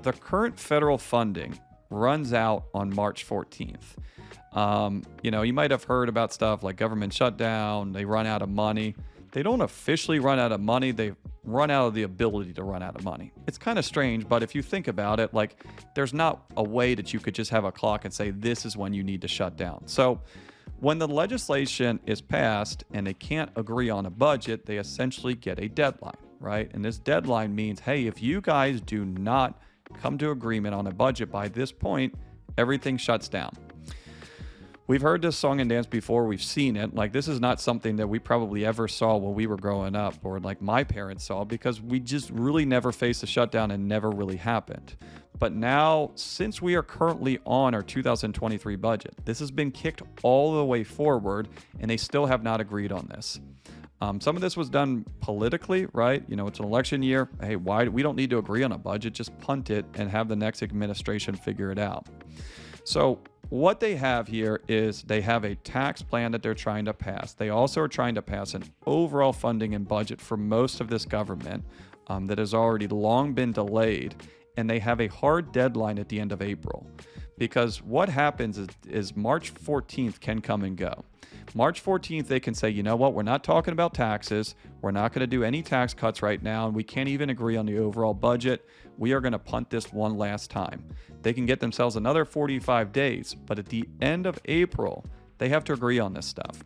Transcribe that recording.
the current federal funding runs out on March 14th. You might have heard about stuff like government shutdown, they run out of money. They don't officially run out of money, they run out of the ability to run out of money. It's kind of strange, but if you think about it, like there's not a way that you could just have a clock and say this is when you need to shut down. So when the legislation is passed and they can't agree on a budget, they essentially get a deadline, right? And this deadline means, hey, if you guys do not come to agreement on a budget by this point, everything shuts down. We've heard this song and dance before. We've seen it. Like, this is not something that we probably ever saw when we were growing up, or like my parents saw, because we just really never faced a shutdown and never really happened. But now, since we are currently on our 2023 budget, this has been kicked all the way forward, and they still have not agreed on this. Some of this was done politically, right? It's an election year. Hey, we don't need to agree on a budget. Just punt it and have the next administration figure it out. So what they have here is they have a tax plan that they're trying to pass. They also are trying to pass an overall funding and budget for most of this government that has already long been delayed. And they have a hard deadline at the end of April. Because what happens is March 14th can come and go. March 14th, they can say, you know what, we're not talking about taxes. We're not going to do any tax cuts right now. And we can't even agree on the overall budget. We are going to punt this one last time. They can get themselves another 45 days. But at the end of April, they have to agree on this stuff.